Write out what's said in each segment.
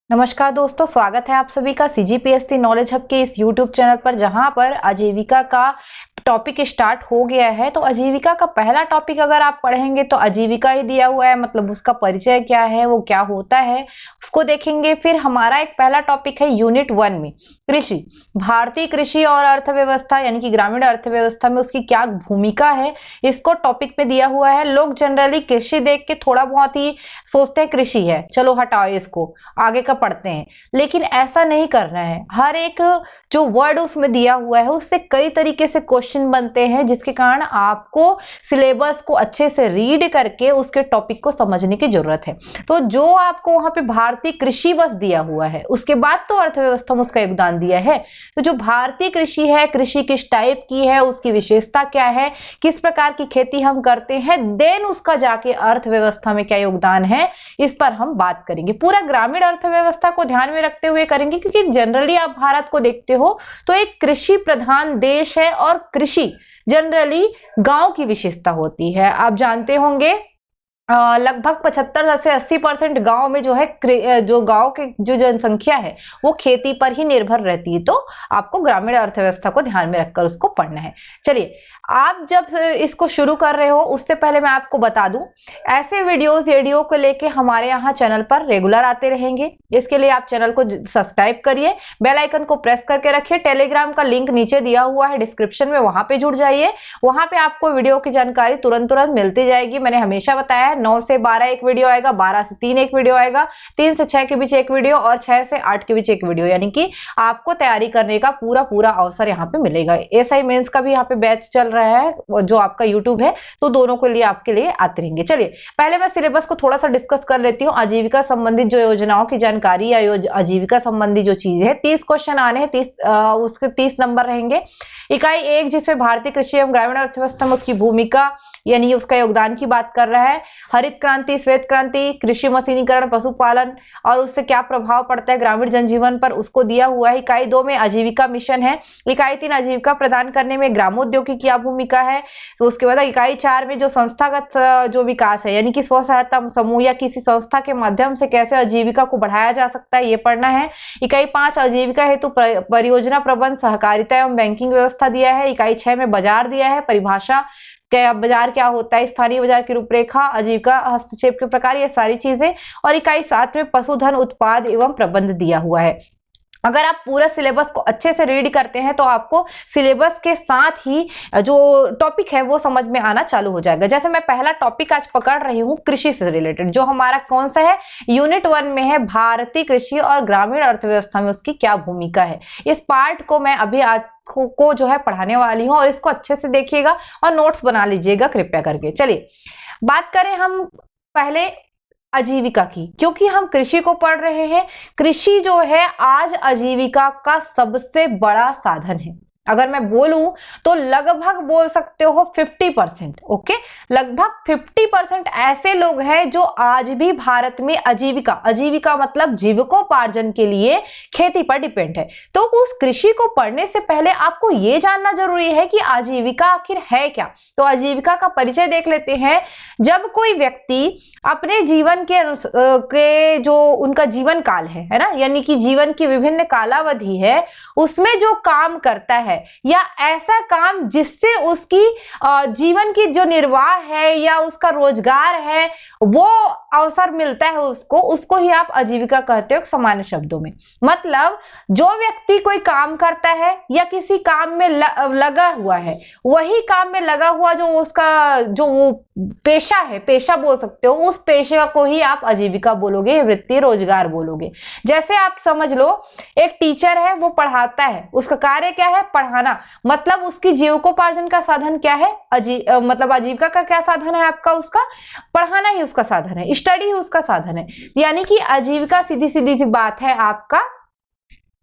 नमस्कार दोस्तों, स्वागत है आप सभी का सीजीपीएससी नॉलेज हब के इस यूट्यूब चैनल पर, जहां पर आजीविका का टॉपिक स्टार्ट हो गया है। तो आजीविका का पहला टॉपिक अगर आप पढ़ेंगे तो आजीविका ही दिया हुआ है, मतलब उसका परिचय क्या है, वो क्या होता है उसको देखेंगे। फिर हमारा एक पहला टॉपिक है यूनिट 1 में कृषि, भारतीय कृषि और अर्थव्यवस्था यानी कि ग्रामीण अर्थव्यवस्था में उसकी क्या भूमिका है, इसको टॉपिक पे दिया हुआ है। लोग जनरली कृषि देख के थोड़ा बहुत ही सोचते हैं कृषि है, चलो हटाओ इसको, आगे का पढ़ते हैं। लेकिन ऐसा नहीं करना है। हर एक जो वर्ड उसमें दिया हुआ है उससे कई तरीके से क्वेश्चन बनते हैं, जिसके कारण आपको सिलेबस को अच्छे से रीड करके उसके टॉपिक को समझने की जरूरत है। तो जो आपको वहां पे भारतीय कृषि बस दिया हुआ है, उसके बाद तो अर्थव्यवस्था में उसका योगदान दिया है। तो जो भारतीय कृषि है, कृषि किस टाइप की है, उसकी विशेषता क्या है, किस प्रकार की खेती हम करते हैं, देन उसका जाके अर्थव्यवस्था में क्या योगदान है, इस पर हम बात करेंगे। पूरा ग्रामीण अर्थव्यवस्था को ध्यान में रखते हुए करेंगे, क्योंकि जनरली आप भारत को देखते हो तो एक कृषि प्रधान देश है और कृषि जनरली गांव की विशेषता होती है। आप जानते होंगे लगभग 75 से 80% गांव में जो है, जो गांव के जो जनसंख्या है वो खेती पर ही निर्भर रहती है। तो आपको ग्रामीण अर्थव्यवस्था को ध्यान में रखकर उसको पढ़ना है। चलिए, आप जब इसको शुरू कर रहे हो उससे पहले मैं आपको बता दूं, ऐसे वीडियोस रेडियो को लेके हमारे यहाँ चैनल पर रेगुलर आते रहेंगे। इसके लिए आप चैनल को सब्सक्राइब करिए, बेल आइकन को प्रेस करके रखिए। टेलीग्राम का लिंक नीचे दिया हुआ है डिस्क्रिप्शन में, वहां पे जुड़ जाइए। वहां पे आपको वीडियो की जानकारी तुरंत मिलती जाएगी। मैंने हमेशा बताया है 9 से 12 एक वीडियो आएगा, 12 से 3 एक वीडियो आएगा, 3 से 6 के बीच एक वीडियो और 6 से 8 के बीच एक वीडियो, यानी कि आपको तैयारी करने का पूरा अवसर यहाँ पे मिलेगा। एसआई मेंस का भी यहाँ पे बैच चल रहा है जो आपका यूट्यूब है, तो दोनों के लिए आपके लिए आते रहेंगे। चलिए, पहले मैं सिलेबस को थोड़ा सा डिस्कस कर लेती हूँ। आजीविका संबंधित जो योजनाओं की जानकारी या आजीविका संबंधी जो चीज है, 30 क्वेश्चन आने हैं, 30 उसके 30 नंबर रहेंगे। इकाई 1 जिसमें भारतीय कृषि एवं ग्रामीण अर्थव्यवस्था में उसकी भूमिका यानी उसका योगदान की बात कर रहा है। हरित क्रांति, श्वेत क्रांति, कृषि मशीनीकरण, पशुपालन और उससे क्या प्रभाव पड़ता है ग्रामीण जनजीवन पर, उसको दिया हुआ है। इकाई 2 में आजीविका मिशन है। इकाई 3 आजीविका प्रदान करने में ग्रामोद्योग की क्या भूमिका है। तो उसके बाद इकाई 4 में जो संस्थागत जो विकास है, यानी कि स्व सहायता समूह या किसी संस्था के माध्यम से कैसे आजीविका को बढ़ाया जा सकता है, ये पढ़ना है। इकाई 5 आजीविका हेतु परियोजना प्रबंध, सहकारिता एवं बैंकिंग व्यवस्था दिया है। इकाई 6 में बाजार दिया है, परिभाषा क्या बाजार क्या होता है, स्थानीय बाजार की रूपरेखा, आजीविका हस्तक्षेप के प्रकार, ये सारी चीजें। और इकाई 7 में पशुधन उत्पाद एवं प्रबंध दिया हुआ है। अगर आप पूरा सिलेबस को अच्छे से रीड करते हैं तो आपको सिलेबस के साथ ही जो टॉपिक है वो समझ में आना चालू हो जाएगा। जैसे मैं पहला टॉपिक आज पकड़ रही हूँ कृषि से रिलेटेड, जो हमारा कौन सा है, यूनिट 1 में है, भारतीय कृषि और ग्रामीण अर्थव्यवस्था में उसकी क्या भूमिका है। इस पार्ट को मैं अभी आज को जो है पढ़ाने वाली हूँ, और इसको अच्छे से देखिएगा और नोट्स बना लीजिएगा कृपया करके। चलिए, बात करें हम पहले आजीविका की, क्योंकि हम कृषि को पढ़ रहे हैं। कृषि जो है आज आजीविका का सबसे बड़ा साधन है। अगर मैं बोलूं तो लगभग बोल सकते हो 50%, ओके, लगभग 50% ऐसे लोग हैं जो आज भी भारत में आजीविका मतलब जीविकोपार्जन के लिए खेती पर डिपेंड है। तो उस कृषि को पढ़ने से पहले आपको यह जानना जरूरी है कि आजीविका आखिर है क्या। तो आजीविका का परिचय देख लेते हैं। जब कोई व्यक्ति अपने जीवन के जो उनका जीवन काल है ना, यानी कि जीवन की विभिन्न कालावधि है, उसमें जो काम करता है या ऐसा काम जिससे उसकी जीवन की जो निर्वाह है या उसका रोजगार है वो अवसर मिलता है, उसको ही आप आजीविका कहते हो सामान्य शब्दों में। मतलब जो व्यक्ति कोई काम करता है या किसी काम में लगा हुआ है, वही काम में लगा हुआ जो उसका जो वो पेशा है, पेशा बोल सकते हो, उस पेशा को ही आप आजीविका बोलोगे, वृत्ति रोजगार बोलोगे। जैसे आप समझ लो, एक टीचर है, वो पढ़ाता है, उसका कार्य क्या है, पढ़ाना, मतलब उसकी जीविकोपार्जन का साधन क्या है, मतलब आजीविका का क्या साधन है आपका, उसका पढ़ाना ही उसका साधन है, स्टडी ही उसका साधन है। यानी कि आजीविका सीधी सीधी सी बात है आपका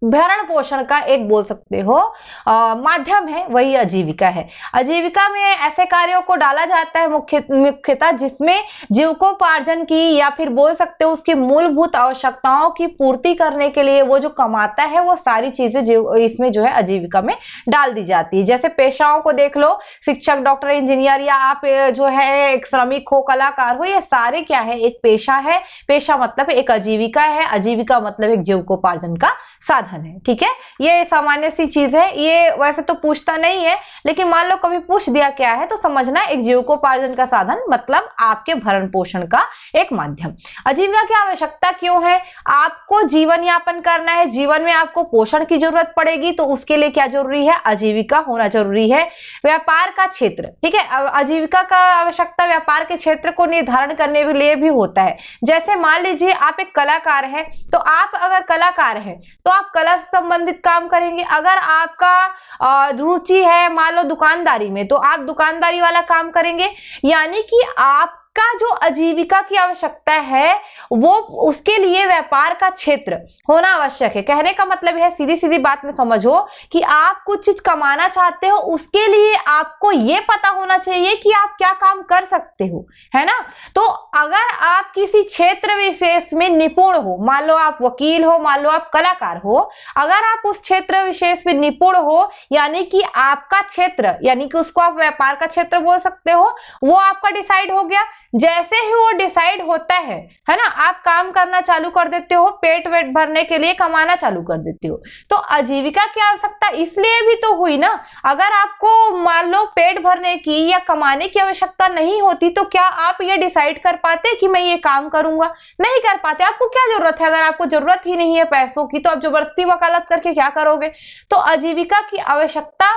भरण पोषण का एक बोल सकते हो माध्यम है, वही आजीविका है। आजीविका में ऐसे कार्यों को डाला जाता है मुख्यतः जिसमें जीविकोपार्जन की या फिर बोल सकते हो उसकी मूलभूत आवश्यकताओं की पूर्ति करने के लिए वो जो कमाता है वो सारी चीजें इसमें जो है आजीविका में डाल दी जाती है। जैसे पेशाओं को देख लो, शिक्षक, डॉक्टर, इंजीनियर, या आप जो है एक श्रमिक हो, कलाकार हो, ये सारे क्या है, एक पेशा है। पेशा मतलब एक आजीविका है, आजीविका मतलब एक जीविकोपार्जन का साधन है। ठीक है, ये सामान्य सी चीज है, ये वैसे तो पूछता नहीं है, लेकिन मान लो कभी पूछ दिया क्या है तो समझना, एक जीविकोपार्जन का साधन मतलब आपके भरण पोषण का एक माध्यम। आजीविका की आवश्यकता क्यों है? आपको जीवन यापन करना है, जीवन में आपको पोषण की जरूरत पड़ेगी, तो उसके लिए क्या जरूरी है? आजीविका होना जरूरी है। व्यापार का क्षेत्र, ठीक है, आजीविका का आवश्यकता व्यापार के क्षेत्र को निर्धारण करने के लिए भी होता है। जैसे मान लीजिए आप एक कलाकार है, तो आप अगर कलाकार है तो आप कला से संबंधित काम करेंगे। अगर आपका रुचि है मान लो दुकानदारी में, तो आप दुकानदारी वाला काम करेंगे। यानी कि आप का जो आजीविका की आवश्यकता है वो उसके लिए व्यापार का क्षेत्र होना आवश्यक है। कहने का मतलब है, सीधी सीधी बात में समझो कि आप कुछ चीज कमाना चाहते हो, उसके लिए आपको ये पता होना चाहिए कि आप क्या काम कर सकते हो, है ना। तो अगर आप किसी क्षेत्र विशेष में निपुण हो, मान लो आप वकील हो, मान लो आप कलाकार हो, अगर आप उस क्षेत्र विशेष में निपुण हो, यानी कि आपका क्षेत्र, यानी कि उसको आप व्यापार का क्षेत्र बोल सकते हो, वो आपका डिसाइड हो गया। जैसे ही वो डिसाइड होता है ना, आप काम करना चालू कर देते हो, पेट वेट भरने के लिए कमाना चालू कर देते हो। तो आजीविका की आवश्यकता इसलिए भी तो हुई ना। अगर आपको मान लो पेट भरने की या कमाने की आवश्यकता नहीं होती तो क्या आप ये डिसाइड कर पाते कि मैं ये काम करूंगा? नहीं कर पाते। आपको क्या जरूरत है? अगर आपको जरूरत ही नहीं है पैसों की, तो आप जबरदस्ती वकालत करके क्या करोगे? तो आजीविका की आवश्यकता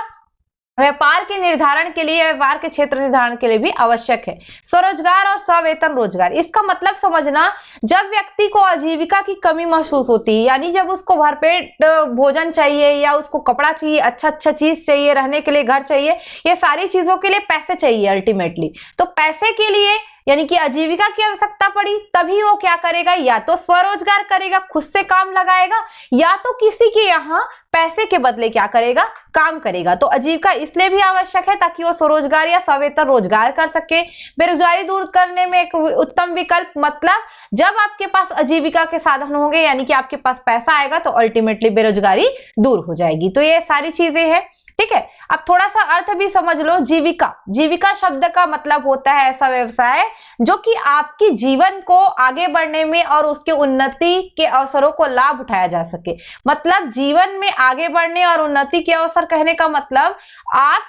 व्यापार के निर्धारण के लिए, व्यापार के क्षेत्र निर्धारण के लिए भी आवश्यक है। स्वरोजगार और सवेतन रोजगार, इसका मतलब समझना, जब व्यक्ति को आजीविका की कमी महसूस होती है, यानी जब उसको भरपेट भोजन चाहिए या उसको कपड़ा चाहिए, अच्छा चीज चाहिए, रहने के लिए घर चाहिए, ये सारी चीजों के लिए पैसे चाहिए अल्टीमेटली। तो पैसे के लिए यानी कि आजीविका की आवश्यकता पड़ी, तभी वो क्या करेगा? या तो स्वरोजगार करेगा, खुद से काम लगाएगा, या तो किसी के यहाँ पैसे के बदले क्या करेगा? काम करेगा। तो आजीविका इसलिए भी आवश्यक है ताकि वो स्वरोजगार या सवेतन रोजगार कर सके। बेरोजगारी दूर करने में एक उत्तम विकल्प, मतलब जब आपके पास आजीविका के साधन होंगे, यानी कि आपके पास पैसा आएगा, तो अल्टीमेटली बेरोजगारी दूर हो जाएगी। तो ये सारी चीजें हैं। ठीक है, अब थोड़ा सा अर्थ भी समझ लो। जीविका, जीविका शब्द का मतलब होता है ऐसा व्यवसाय जो कि आपकी जीवन को आगे बढ़ने में और उसके उन्नति के अवसरों को लाभ उठाया जा सके। मतलब जीवन में आगे बढ़ने और उन्नति के अवसर, कहने का मतलब आप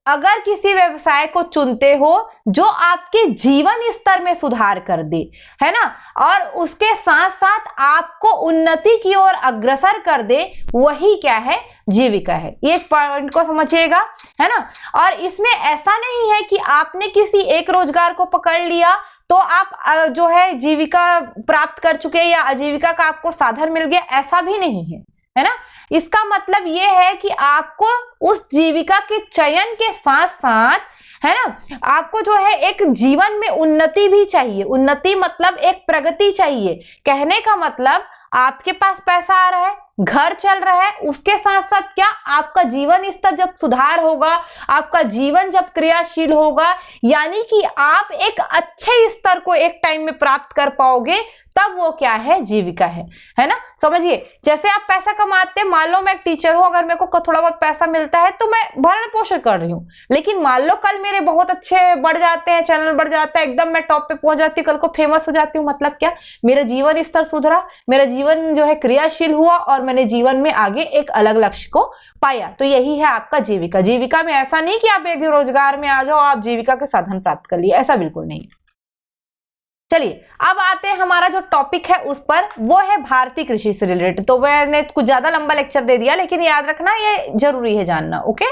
अगर किसी व्यवसाय को चुनते हो जो आपके जीवन स्तर में सुधार कर दे, है ना, और उसके साथ साथ आपको उन्नति की ओर अग्रसर कर दे, वही क्या है? जीविका है। ये पॉइंट को समझिएगा, है ना। और इसमें ऐसा नहीं है कि आपने किसी एक रोजगार को पकड़ लिया तो आप जो है जीविका प्राप्त कर चुके या आजीविका का आपको साधन मिल गया, ऐसा भी नहीं है ना। इसका मतलब यह है कि आपको उस जीविका के चयन के साथ साथ, है ना, आपको जो है एक जीवन में उन्नति भी चाहिए। उन्नति मतलब एक प्रगति चाहिए। कहने का मतलब आपके पास पैसा आ रहा है, घर चल रहा है, उसके साथ साथ क्या आपका जीवन स्तर जब सुधार होगा, आपका जीवन जब क्रियाशील होगा, यानी कि आप एक अच्छे स्तर को एक टाइम में प्राप्त कर पाओगे, तब वो क्या है? जीविका है ना। समझिए, जैसे आप पैसा कमाते हैं, मान लो मैं एक टीचर हूं, अगर मेरे को थोड़ा बहुत पैसा मिलता है तो मैं भरण पोषण कर रही हूँ। लेकिन मान लो कल मेरे बहुत अच्छे बढ़ जाते हैं, चैनल बढ़ जाता है, एकदम मैं टॉप पे पहुंच जाती हूँ, कल को फेमस हो जाती हूँ, मतलब क्या? मेरा जीवन स्तर सुधरा, मेरा जीवन जो है क्रियाशील हुआ और मैंने जीवन में आगे एक अलग लक्ष्य को पाया। तो यही है आपका जीविका। जीविका में ऐसा नहीं कि आप एक रोजगार में आ जाओ, आप जीविका के साधन प्राप्त कर लिए, ऐसा बिल्कुल नहीं। चलिए अब आते हैं, हमारा जो टॉपिक है उस पर, वो है भारतीय कृषि से रिलेटेड। तो मैंने कुछ ज्यादा लंबा लेक्चर दे दिया, लेकिन याद रखना ये जरूरी है जानना। ओके।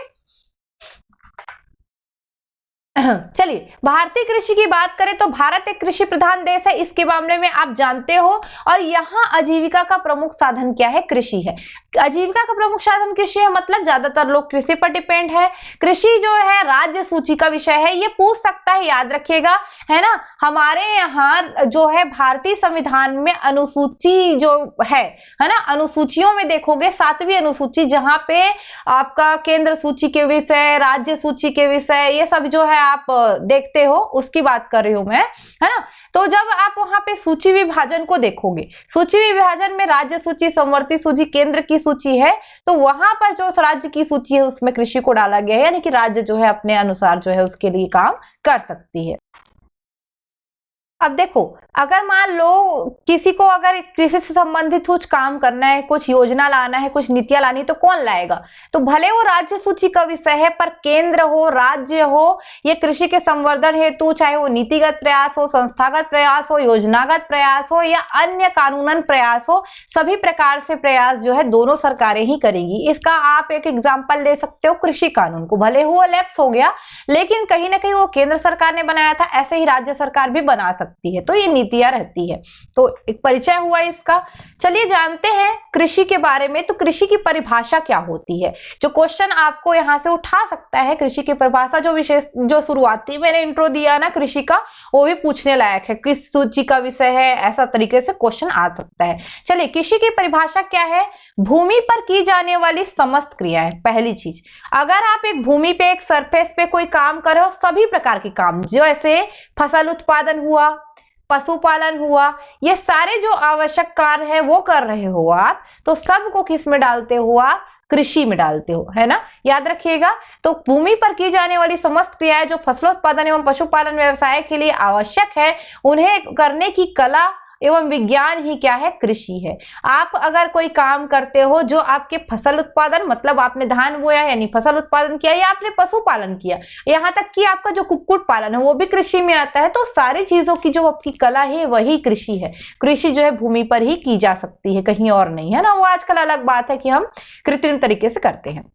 चलिए, भारतीय कृषि की बात करें तो भारत एक कृषि प्रधान देश है, इसके मामले में आप जानते हो। और यहाँ आजीविका का प्रमुख साधन क्या है? कृषि है। आजीविका का प्रमुख साधन कृषि है, मतलब ज्यादातर लोग कृषि पर डिपेंड है। कृषि जो है राज्य सूची का विषय है, ये पूछ सकता है, याद रखिएगा, है ना। हमारे यहाँ जो है भारतीय संविधान में अनुसूची जो है ना, अनुसूचियों में देखोगे 7वीं अनुसूची, जहां पे आपका केंद्र सूची के विषय, राज्य सूची के विषय, ये सब जो है आप देखते हो, उसकी बात कर रही हूं मैं, है ना। तो जब आप वहां पे सूची विभाजन को देखोगे, सूची विभाजन में राज्य सूची, संवर्ती सूची, केंद्र की सूची है, तो वहां पर जो राज्य की सूची है उसमें कृषि को डाला गया है, यानी कि राज्य जो है अपने अनुसार जो है उसके लिए काम कर सकती है। अब देखो, अगर मान लो किसी को अगर कृषि से संबंधित कुछ काम करना है, कुछ योजना लाना है, कुछ नीतियां लानी, तो कौन लाएगा? तो भले वो राज्य सूची का विषय है, पर केंद्र हो, राज्य हो, ये कृषि के संवर्धन हेतु, चाहे वो नीतिगत प्रयास हो, संस्थागत प्रयास हो, योजनागत प्रयास हो या अन्य कानूनन प्रयास हो, सभी प्रकार से प्रयास जो है दोनों सरकारें ही करेगी। इसका आप एक एग्जाम्पल ले सकते हो कृषि कानून को, भले वो लैप्स हो गया, लेकिन कहीं ना कहीं वो केंद्र सरकार ने बनाया था, ऐसे ही राज्य सरकार भी बना सकती है, तो ये नीतियां रहती है। तो एक परिचय हुआ इसका। चलिए जानते हैं कृषि के बारे में। तो कृषि की परिभाषा क्या होती है, जो क्वेश्चन आपको यहां से उठा सकता है। कृषि की परिभाषा जो विशेष, जो शुरुआती मैंने इंट्रो दिया ना कृषि का, वो भी पूछने लायक है, किस सूची का विषय है, ऐसा तरीके से क्वेश्चन आ सकता है। चलिए, कृषि की परिभाषा क्या है? भूमि पर की जाने वाली समस्त क्रियाएं। पहली चीज, अगर आप एक भूमि पे, एक सरफेस पे कोई काम कर रहे हो, सभी प्रकार के काम, जैसे फसल उत्पादन हुआ, पशुपालन हुआ, ये सारे जो आवश्यक कार्य है वो कर रहे हो आप, तो सबको किस में डालते हो आप? कृषि में डालते हो, है ना, याद रखिएगा। तो भूमि पर की जाने वाली समस्त क्रियाएं जो फसलोत्पादन एवं पशुपालन व्यवसाय के लिए आवश्यक है, उन्हें करने की कला एवं विज्ञान ही क्या है? कृषि है। आप अगर कोई काम करते हो जो आपके फसल उत्पादन, मतलब आपने धान बोया यानी फसल उत्पादन किया, या आपने पशुपालन किया, यहाँ तक कि आपका जो कुक्कुट पालन है वो भी कृषि में आता है, तो सारी चीजों की जो आपकी कला है वही कृषि है। कृषि जो है भूमि पर ही की जा सकती है, कहीं और नहीं, है ना। वो आजकल अलग बात है कि हम कृत्रिम तरीके से करते हैं।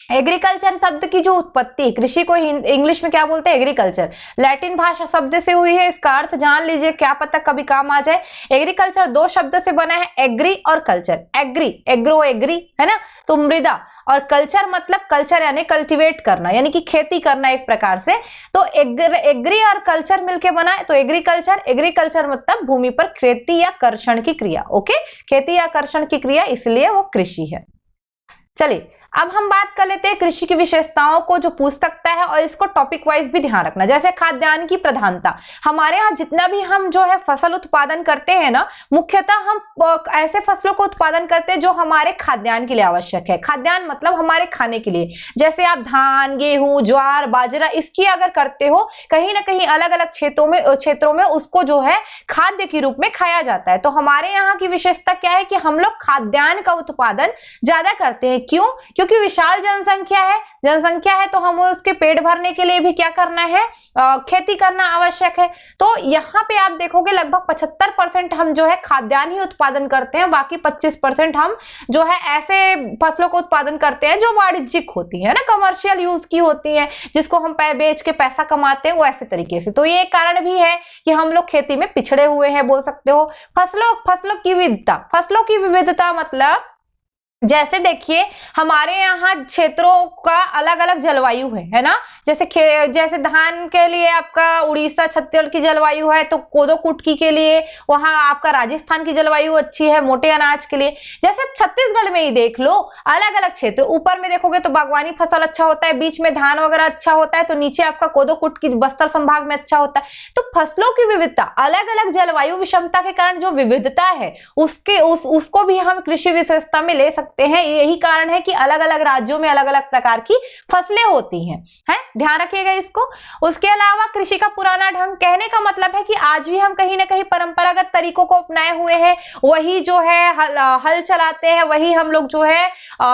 एग्रीकल्चर शब्द की जो उत्पत्ति, कृषि को इंग्लिश में क्या बोलते हैं? एग्रीकल्चर। लैटिन भाषा शब्द से हुई है, इसका अर्थ जान लीजिए, क्या पता कभी काम आ जाए। एग्रीकल्चर दो शब्द से बना है, एग्री और कल्चर। एग्री, एग्रो, एग्री, है ना, तो मृदा, और कल्चर मतलब कल्चर यानी कल्टीवेट करना, यानी कि खेती करना एक प्रकार से। तो एग्री और कल्चर मिलके बना है, तो एग्रीकल्चर। एग्रीकल्चर मतलब भूमि पर खेती या कर्षण की क्रिया। ओके, खेती या कर्षण की क्रिया, इसलिए वो कृषि है। चलिए, अब हम बात कर लेते हैं कृषि की विशेषताओं को, जो पूछ सकता है, और इसको टॉपिक वाइज भी ध्यान रखना। जैसे खाद्यान्न की प्रधानता, हमारे यहाँ जितना भी हम जो है फसल उत्पादन करते हैं ना, मुख्यतः हम ऐसे फसलों को उत्पादन करते हैं जो हमारे खाद्यान्न के लिए आवश्यक है। खाद्यान्न मतलब हमारे खाने के लिए, जैसे आप धान, गेहूं, ज्वार, बाजरा, इसकी अगर करते हो, कहीं ना कहीं अलग अलग क्षेत्रों में उसको जो है खाद्य के रूप में खाया जाता है। तो हमारे यहाँ की विशेषता क्या है कि हम लोग खाद्यान्न का उत्पादन ज्यादा करते हैं। क्यों? क्योंकि विशाल जनसंख्या है, तो हमें उसके पेट भरने के लिए भी क्या करना है? खेती करना आवश्यक है। तो यहाँ पे आप देखोगे लगभग 75% हम जो है खाद्यान्न ही उत्पादन करते हैं, बाकी 25% हम जो है ऐसे फसलों को उत्पादन करते हैं जो वाणिज्यिक होती है ना, कमर्शियल यूज की होती है, जिसको हम बेच के पैसा कमाते हैं, वो ऐसे तरीके से। तो ये कारण भी है कि हम लोग खेती में पिछड़े हुए हैं, बोल सकते हो। फसलों की विविधता, फसलों की विविधता मतलब जैसे देखिए हमारे यहाँ क्षेत्रों का अलग अलग जलवायु है ना। जैसे धान के लिए आपका उड़ीसा, छत्तीसगढ़ की जलवायु है, तो कोदो कुटकी के लिए वहां आपका राजस्थान की जलवायु अच्छी है, मोटे अनाज के लिए। जैसे छत्तीसगढ़ में ही देख लो, अलग अलग क्षेत्र, ऊपर में देखोगे तो बागवानी फसल अच्छा होता है, बीच में धान वगैरह अच्छा होता है, तो नीचे आपका कोदो कुटकी बस्तर संभाग में अच्छा होता है। तो फसलों की विविधता, अलग अलग जलवायु विषमता के कारण जो विविधता है उसको भी हम कृषि विशेषता में ले सकते हैं। यही कारण है कि अलग अलग राज्यों में अलग अलग प्रकार की फसलें होती हैं, ध्यान रखिएगा इसको। उसके अलावा कृषि का पुराना ढंग, कहने का मतलब है कि आज भी हम कहीं ना कहीं परंपरागत तरीकों को अपनाए हुए हैं, वही जो है हल चलाते हैं, वही हम लोग जो है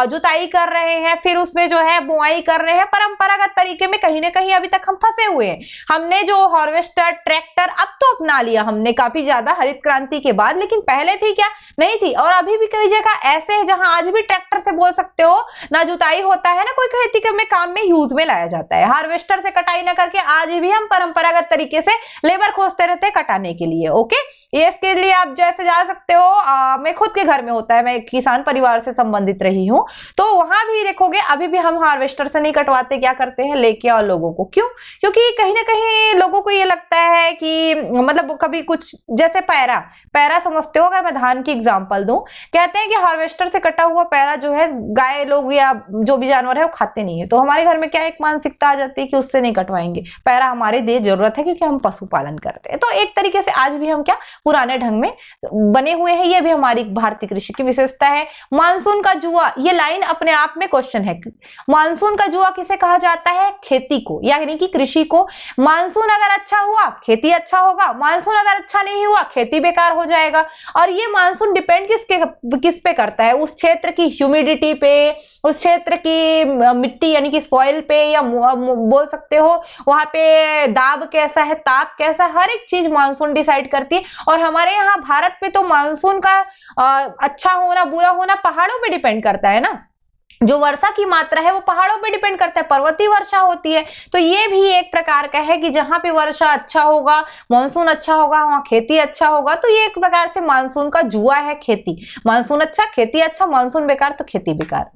जुताई कर रहे हैं, फिर उसमें जो है बुआई कर रहे हैं परंपरागत तरीके में, कहीं ना कहीं अभी तक हम फंसे हुए हैं। हमने जो हार्वेस्टर, ट्रैक्टर अब तो अपना लिया हमने काफी ज्यादा हरित क्रांति के बाद, लेकिन पहले थी क्या? नहीं थी। और अभी भी कई जगह ऐसे है जहां आज भी ट्रैक्टर से बोल सकते हो ना जुताई होता है ना कोई खेती के में काम में यूज में लाया जाता है। हार्वेस्टर से कटाई ना करके आज भी हम परंपरागत तरीके से लेबर खोजते रहते हैं कटाने के लिए। ओके, ये इसके लिए आप जैसे जा सकते हो, मैं खुद के घर में होता है, मैं किसान परिवार से संबंधित रही हूँ, तो वहां भी देखोगे अभी भी हम हार्वेस्टर से नहीं कटवाते, क्या करते हैं लेके और लोगों को। क्यों? क्योंकि कहीं ना कहीं लोगों को ये लगता है कि मतलब कभी कुछ जैसे पैरा समझते हो, अगर मैं धान की एग्जांपल दूं, कहते हैं कि हार्वेस्टर से कटा हुआ पैरा जो है गाय लोग या जो भी जानवर है वो खाते नहीं है। तो हमारे घर में क्या एक मानसिकता आ जाती है कि उससे नहीं कटवाएंगे, पैरा हमारे लिए जरूरत है क्योंकि हम पशुपालन करते हैं। तो एक तरीके से आज भी हम क्या पुराने ढंग में बने हुए हैं। ये भी हमारी भारतीय कृषि की विशेषता है। मानसून का जुआ, ये लाइन अपने आप में क्वेश्चन है। मानसून का जुआ किसे कहा जाता है? खेती को, यानी कि कृषि को। मानसून अगर अच्छा हुआ खेती अच्छा होगा, मानसून अगर अच्छा नहीं हुआ खेती बेकार हो जाएगा। और ये मानसून डिपेंड किस पे करता है? उस क्षेत्र की ह्यूमिडिटी पे, उस क्षेत्र की मिट्टी यानी कि सॉइल पे, या बोल सकते हो वहां पे दाब कैसा है, ताप कैसा, हर एक चीज मानसून डिसाइड करती है। और हमारे यहाँ भारत में तो मानसून का अच्छा होना बुरा होना पहाड़ों पे डिपेंड करता है ना। जो वर्षा की मात्रा है वो पहाड़ों पे डिपेंड करता है, पर्वतीय वर्षा होती है। तो ये भी एक प्रकार का है कि जहां पे वर्षा अच्छा होगा, मानसून अच्छा होगा, वहां खेती अच्छा होगा। तो ये एक प्रकार से मानसून का जुआ है खेती। मानसून अच्छा खेती अच्छा, मानसून बेकार तो खेती बेकार।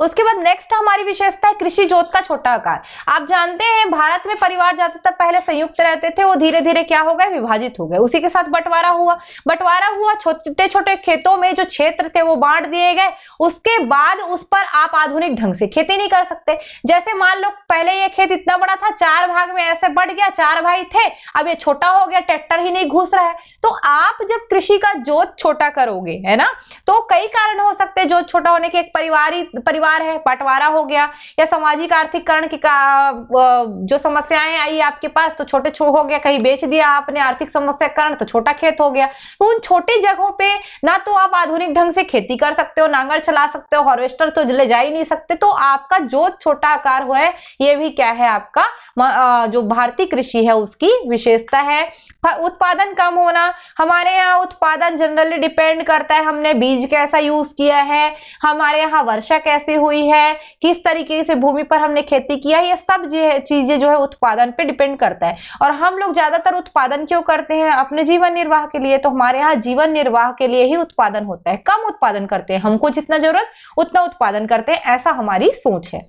उसके बाद नेक्स्ट हमारी विशेषता है कृषि जोत का छोटा आकार। आप जानते हैं भारत में परिवार ज्यादातर पहले संयुक्त रहते थे, वो धीरे धीरे क्या हो गए? विभाजित हो गए। उसी के साथ बंटवारा हुआ, छोटे छोटे खेतों में जो क्षेत्र थे वो बांट दिए गए। उसके बाद उस पर आप आधुनिक ढंग से खेती नहीं कर सकते। जैसे मान लो पहले ये खेत इतना बड़ा था, 4 भाग में ऐसे बढ़ गया, 4 भाई थे, अब ये छोटा हो गया, ट्रैक्टर ही नहीं घुस रहा है। तो आप जब कृषि का जोत छोटा करोगे, है ना, तो कई कारण हो सकते हैं जोत छोटा होने के। एक परिवार है, बंटवारा हो गया, या सामाजिक आर्थिककरण की जो समस्याएं आई आपके पास तो छोटे हो गया, कहीं बेच दिया आपने आर्थिक समस्या के कारण तो छोटा खेत हो गया। तो उन छोटे जगहों पे ना तो आप आधुनिक ढंग से खेती कर सकते हो, नांगर चला सकते हो, हार्वेस्टर तो ले जा ही नहीं सकते। तो आपका जो छोटा आकार हुआ है, ये भी क्या है आपका जो भारतीय कृषि है उसकी विशेषता है। उत्पादन कम होना, हमारे यहाँ उत्पादन जनरली डिपेंड करता है हमने बीज कैसा यूज किया है, हमारे यहाँ वर्षा कैसी हुई है, किस तरीके से भूमि पर हमने खेती किया है, ये सब चीजें जो है उत्पादन पे डिपेंड करता है। और हम लोग ज्यादातर उत्पादन क्यों करते हैं? अपने जीवन निर्वाह के लिए। तो हमारे यहाँ जीवन निर्वाह के लिए ही उत्पादन होता है, कम उत्पादन करते हैं, हमको जितना जरूरत उतना उत्पादन करते हैं, ऐसा हमारी सोच है।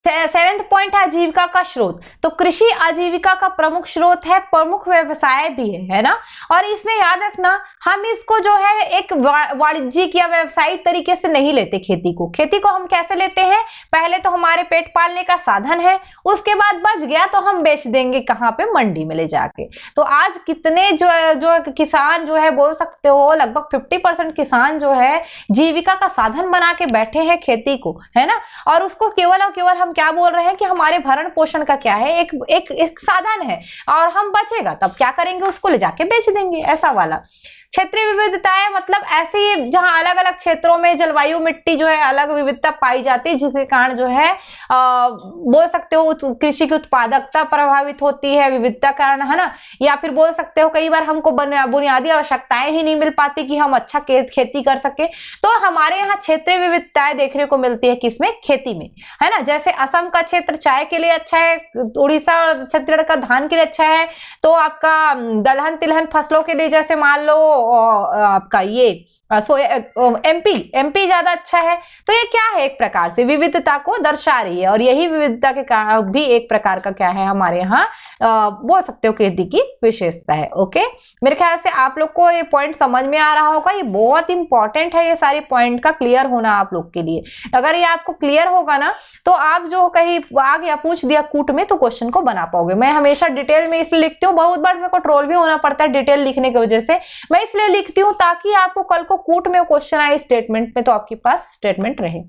7वां पॉइंट है आजीविका का स्रोत। तो कृषि आजीविका का प्रमुख स्रोत है, प्रमुख व्यवसाय भी है ना। और इसमें याद रखना, हम इसको जो है एक वाणिज्यिक या व्यवसायिक तरीके से नहीं लेते। खेती को हम कैसे लेते हैं? पहले तो हमारे पेट पालने का साधन है, उसके बाद बच गया तो हम बेच देंगे कहाँ पे? मंडी में ले जाके। तो आज कितने जो किसान जो है बोल सकते हो लगभग 50% किसान जो है जीविका का साधन बना के बैठे हैं खेती को, है ना। और उसको केवल और केवल हम क्या बोल रहे हैं कि हमारे भरण पोषण का क्या है, एक साधन है, और हम बचेगा तब क्या करेंगे? उसको ले जाके बेच देंगे, ऐसा वाला। क्षेत्रीय विविधताएं मतलब ऐसी जहां अलग अलग क्षेत्रों में जलवायु मिट्टी जो है अलग विविधता पाई जाती है, जिसके कारण जो है बोल सकते हो कृषि की उत्पादकता प्रभावित होती है, विविधता कारण, है ना। या फिर बोल सकते हो कई बार हमको बुनियादी आवश्यकताएं ही नहीं मिल पाती कि हम अच्छा खेती कर सके। तो हमारे यहाँ क्षेत्रीय विविधताएं देखने को मिलती है किसमें? खेती में, है ना। जैसे असम का क्षेत्र चाय के लिए अच्छा है, उड़ीसा और छत्तीसगढ़ का धान के लिए अच्छा है, तो आपका दलहन तिलहन फसलों के लिए जैसे मान लो आपका ये एमपी ज्यादा अच्छा है। तो ये क्या है? एक प्रकार से विविधता को दर्शा रही है, और यही विविधता के कारण भी एक प्रकार का क्या है हमारे यहाँ बोल सकते हो खेती की विशेषता है। ओके, मेरे ख्याल से आप लोग को ये पॉइंट समझ में आ रहा होगा। ये बहुत इंपॉर्टेंट है, ये सारे पॉइंट का क्लियर होना आप लोग के लिए। अगर ये आपको क्लियर होगा ना तो आप जो कहीं आ गया पूछ दिया कूट में तो क्वेश्चन को बना पाओगे। मैं हमेशा डिटेल में इसलिए लिखती हूँ, बहुत बार मेरे को ट्रोल भी होना पड़ता है डिटेल लिखने की वजह से। मैं इसलिए लिखती हूँ ताकि आपको कल को कूट में क्वेश्चन आए स्टेटमेंट में तो आपके पास स्टेटमेंट रहे।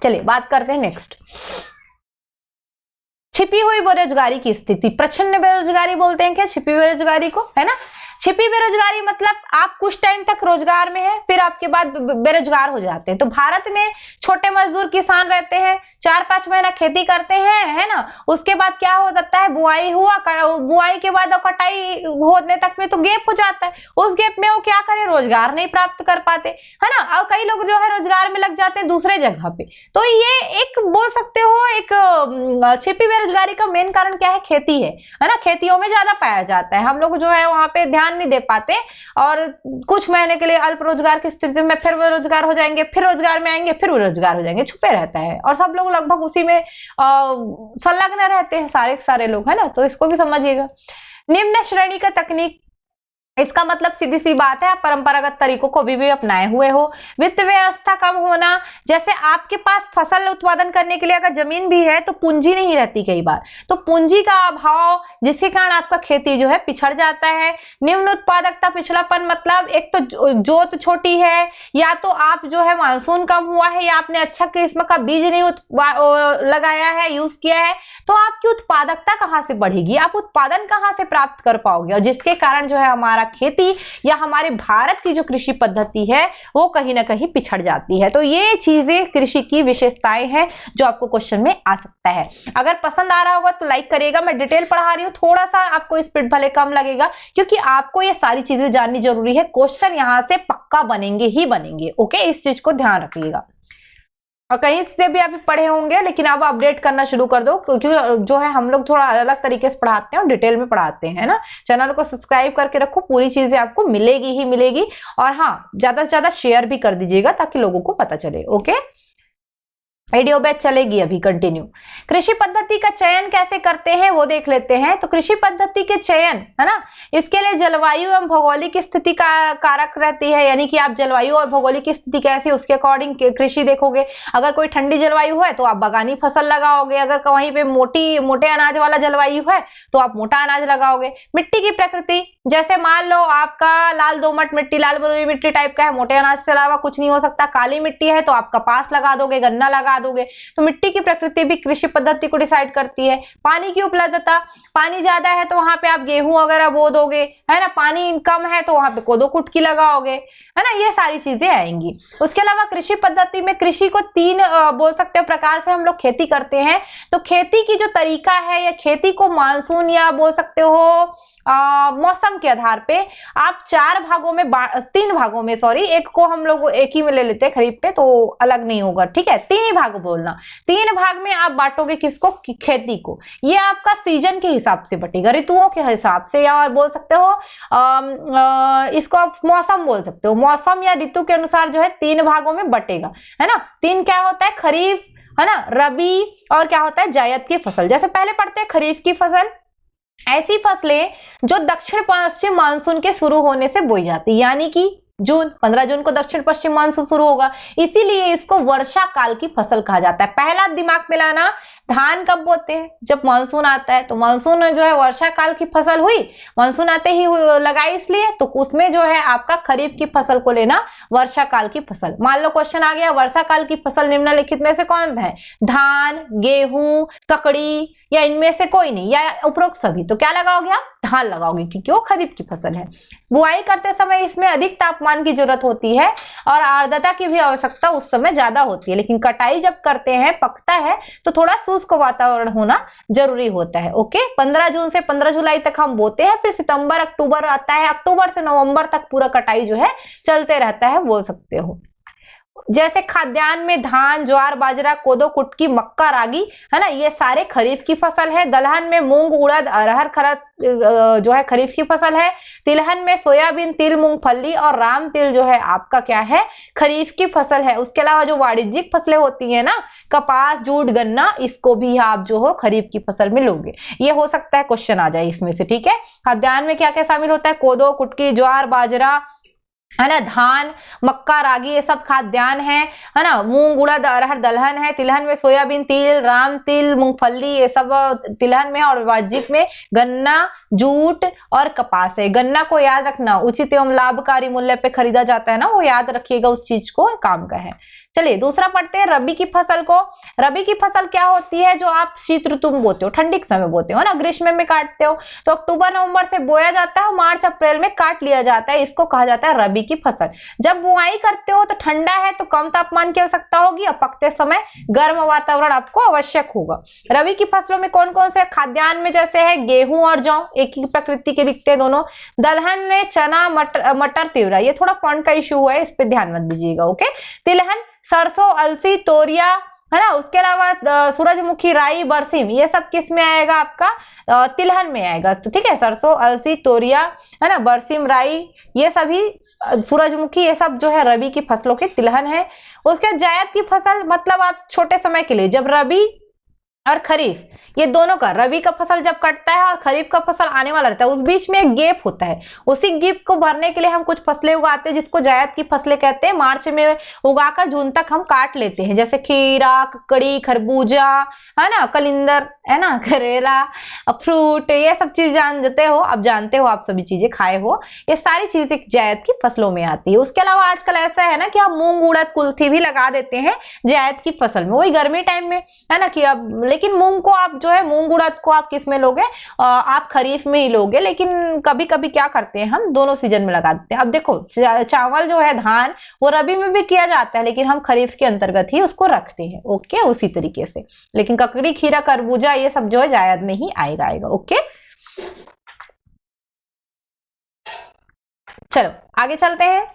चलिए बात करते हैं नेक्स्ट। छिपी हुई बेरोजगारी की स्थिति, प्रच्छन्न बेरोजगारी बोलते हैं क्या छिपी बेरोजगारी को, है ना। छिपी बेरोजगारी मतलब आप कुछ टाइम तक रोजगार में है, फिर आपके बाद बेरोजगार हो जाते हैं। तो भारत में छोटे मजदूर किसान रहते हैं, 4-5 महीना खेती करते हैं, है ना। उसके बाद क्या हो जाता है, बुआई हुआ, बुआई के बाद कटाई होने तक में तो गैप हो जाता है। उस गैप में वो क्या करें, रोजगार नहीं प्राप्त कर पाते, है ना। और कई लोग जो है रोजगार में लग जाते हैं दूसरे जगह पे। तो ये एक बोल सकते हो एक छिपी बेरोजगारी का मेन कारण क्या है, खेती है ना। खेतियों में ज्यादा पाया जाता है। हम लोग जो है वहां पे ध्यान नहीं दे पाते और कुछ महीने के लिए अल्प रोजगार की स्थिति में फिर बेरोजगार हो जाएंगे, फिर रोजगार में आएंगे, फिर बेरोजगार हो जाएंगे, छुपे रहता है। और सब लोग लगभग उसी में संलग्न रहते हैं, सारे लोग, है ना। तो इसको भी समझिएगा। निम्न श्रेणी का तकनीक, इसका मतलब सीधी सी बात है आप परंपरागत तरीकों को भी अपनाए हुए हो। वित्त व्यवस्था कम होना, जैसे आपके पास फसल उत्पादन करने के लिए अगर जमीन भी है तो पूंजी नहीं रहती कई बार, तो पूंजी का अभाव जिसके कारण आपका खेती जो है पिछड़ जाता है। निम्न उत्पादकता, पिछड़ापन मतलब एक तो जोत छोटी है, या तो आप जो है मानसून कम हुआ है, या आपने अच्छा किस्म का बीज नहीं लगाया है, यूज किया है, तो आपकी उत्पादकता कहां से बढ़ेगी, आप उत्पादन कहां से प्राप्त कर पाओगे। और जिसके कारण जो है हमारा खेती या हमारे भारत की जो कृषि पद्धति है वो कहीं ना कहीं पिछड़ जाती है। तो ये चीजें कृषि की विशेषताएं हैं जो आपको क्वेश्चन में आ सकता है। अगर पसंद आ रहा होगा तो लाइक करिएगा। मैं डिटेल पढ़ा रही हूँ, थोड़ा सा आपको स्पीड भले कम लगेगा क्योंकि आपको ये सारी चीजें जाननी जरूरी है। क्वेश्चन यहां से पक्का बनेंगे ही बनेंगे। ओके, इस चीज को ध्यान रखिएगा। और कहीं से भी आप पढ़े होंगे लेकिन अब अपडेट करना शुरू कर दो, क्योंकि जो है हम लोग थोड़ा अलग तरीके से पढ़ाते हैं और डिटेल में पढ़ाते हैं, है ना। चैनल को सब्सक्राइब करके रखो, पूरी चीजें आपको मिलेगी ही मिलेगी। और हाँ, ज्यादा से ज्यादा शेयर भी कर दीजिएगा ताकि लोगों को पता चले। ओके, वीडियो बैच चलेगी अभी कंटिन्यू। कृषि पद्धति का चयन कैसे करते हैं वो देख लेते हैं। तो कृषि पद्धति के चयन, है ना, इसके लिए जलवायु एवं भौगोलिक स्थिति का कारक रहती है, यानी कि आप जलवायु और भौगोलिक स्थिति कैसी उसके अकॉर्डिंग कृषि देखोगे। अगर कोई ठंडी जलवायु है तो आप बागानी फसल लगाओगे, अगर वहीं पे मोटे अनाज वाला जलवायु है तो आप मोटा अनाज लगाओगे। मिट्टी की प्रकृति, जैसे मान लो आपका लाल दोमट मिट्टी, लाल बलुई मिट्टी टाइप का है, मोटे अनाज से अलावा कुछ नहीं हो सकता। काली मिट्टी है तो आप कपास लगा दोगे, गन्ना लगा दोगे। तो मिट्टी की प्रकृति भी कृषि पद्धति को डिसाइड करती है। पानी की उपलब्धता, पानी ज्यादा है तो वहां पे आप गेहूं वगैरह बो दोगे, है ना। पानी कम है तो वहां पे कोदो कुटकी लगाओगे, है ना। ये सारी चीजें आएंगी। उसके अलावा कृषि पद्धति में कृषि को 3 बोल सकते हो प्रकार से हम लोग खेती करते हैं। तो खेती की जो तरीका है या खेती को मानसून या बोल सकते हो मौसम के आधार पे आप 3 भागों में, सॉरी, एक को हम लोग एक ही में ले लेते हैं खरीफ पे तो अलग नहीं होगा, ठीक है। 3 ही भाग बोलना, 3 भाग में आप बांटोगे किसको, खेती को। ये आपका सीजन के हिसाब से बटेगा, ऋतुओं के हिसाब से, या बोल सकते हो इसको आप मौसम बोल सकते हो। मौसम या ऋतु के अनुसार जो है 3 भागों में बटेगा, है ना। 3 क्या होता है, खरीफ, है ना, रबी और क्या होता है जायद की फसल। जैसे पहले पढ़ते हैं खरीफ की फसल, ऐसी फसलें जो दक्षिण पश्चिम मानसून के शुरू होने से बोई जाती, यानी कि 15 जून को दक्षिण पश्चिम मानसून शुरू होगा, इसीलिए इसको वर्षा काल की फसल कहा जाता है। पहला दिमाग में लाना, धान कब बोते हैं, जब मानसून आता है। तो मानसून जो है वर्षा काल की फसल हुई, मानसून आते ही लगाई, इसलिए तो उसमें जो है आपका खरीफ की फसल को लेना वर्षा काल की फसल। मान लो क्वेश्चन आ गया वर्षा काल की फसल निम्नलिखित में से कौन है, धान, गेहूं, ककड़ी या इनमें से कोई नहीं या उपरोक्त सभी। तो क्या लगाओगे आप, धान लगाओगे क्योंकि वो खरीफ की फसल है। बुआई करते समय इसमें अधिक तापमान की जरूरत होती है और आर्द्रता की भी आवश्यकता उस समय ज्यादा होती है। लेकिन कटाई जब करते हैं, पकता है, तो थोड़ा शुष्क वातावरण होना जरूरी होता है। ओके, 15 जून से 15 जुलाई तक हम बोते हैं, फिर सितंबर अक्टूबर आता है, अक्टूबर से नवंबर तक पूरा कटाई जो है चलते रहता है, बोल सकते हो। जैसे खाद्यान्न में धान, ज्वार, बाजरा, कोदो, कुटकी, मक्का, रागी, है ना, ये सारे खरीफ की फसल है। दलहन में मूंग, उड़द, अरहर, जो है खरीफ की फसल है। तिलहन में सोयाबीन, तिल, मूंगफली और राम तिल जो है आपका क्या है, खरीफ की फसल है। उसके अलावा जो वाणिज्यिक फसलें होती है ना, कपास, जूट, गन्ना, इसको भी आप जो हो खरीफ की फसल में लोगे। ये हो सकता है क्वेश्चन आ जाए इसमें से, ठीक है। खाद्यान्न में क्या क्या शामिल होता है, कोदो, कुटकी, ज्वार, बाजरा, है ना। धान, मक्का, रागी ये सब खाद्यान्न है ना। मूंग, उड़द, अरहर दलहन है। तिलहन में सोयाबीन, तिल, राम तिल, मूंगफली ये सब तिलहन में। और वाजिब में गन्ना, जूट और कपास है। गन्ना को याद रखना, उचित एवं लाभकारी मूल्य पे खरीदा जाता है ना, वो याद रखिएगा, उस चीज को काम का है। चलिए दूसरा पढ़ते हैं रबी की फसल को। रबी की फसल क्या होती है, जो आप शीत ऋतु में बोते हो, ठंडी के समय बोते हो ना, ग्रीष्म में काटते हो। तो अक्टूबर नवंबर से बोया जाता है और मार्च अप्रैल में काट लिया जाता है, इसको कहा जाता है रबी की फसल। जब बुआई करते हो तो ठंडा है तो कम तापमान की आवश्यकता होगी और पकते समय गर्म वातावरण आपको आवश्यक होगा। रबी की फसलों में कौन कौन से खाद्यान्न में जैसे है गेहूं और जौ, एक ही प्रकृति के दिखते हैं दोनों। दलहन में चना, मटर, तिवरा, ये थोड़ा फॉन्ट का इशू है, इस पे ध्यान मत दीजिएगा। ओके। तिलहन, सरसों, अलसी, तोरिया, है ना। उसके अलावा सूरजमुखी, राई, बरसीम, ये सब किस में आएगा आपका, तिलहन में आएगा। तो ठीक है, सरसों, अलसी, तोरिया, है ना, बरसीम, राई, ये सभी सूरजमुखी, ये सब जो है रबी की फसलों के तिलहन है। उसके जायद की फसल मतलब आप छोटे समय के लिए, जब रबी और खरीफ ये दोनों का, रबी का फसल जब कटता है और खरीफ का फसल आने वाला रहता है, उस बीच में एक गैप होता है। उसी गैप को भरने के लिए हम कुछ फसलें उगाते हैं जिसको जायद की फसलें कहते हैं। मार्च में उगाकर जून तक हम काट लेते हैं, जैसे खीरा, ककड़ी, खरबूजा, है ना, कलिंदर, है ना, करेला, फ्रूट, ये सब चीज जानते हो, अब जानते हो, आप सभी चीजें खाए हो, ये सारी चीजें जायद की फसलों में आती है। उसके अलावा आजकल ऐसा है ना कि हम मूंग, उड़द, कुल्थी भी लगा देते हैं जायद की फसल में, वही गर्मी टाइम में, है ना। कि अब लेकिन मूंग को आप जो है, मूंग उड़द को आप किस में लोगे, आप खरीफ में ही लोगे। लेकिन कभी कभी क्या करते हैं, हम दोनों सीजन में लगा देते हैं। अब देखो चावल जो है, धान, वो रबी में भी किया जाता है, लेकिन हम खरीफ के अंतर्गत ही उसको रखते हैं। ओके, उसी तरीके से। लेकिन ककड़ी, खीरा, खरबूजा ये सब जो है जायद में ही आएगा। ओके, चलो आगे चलते हैं।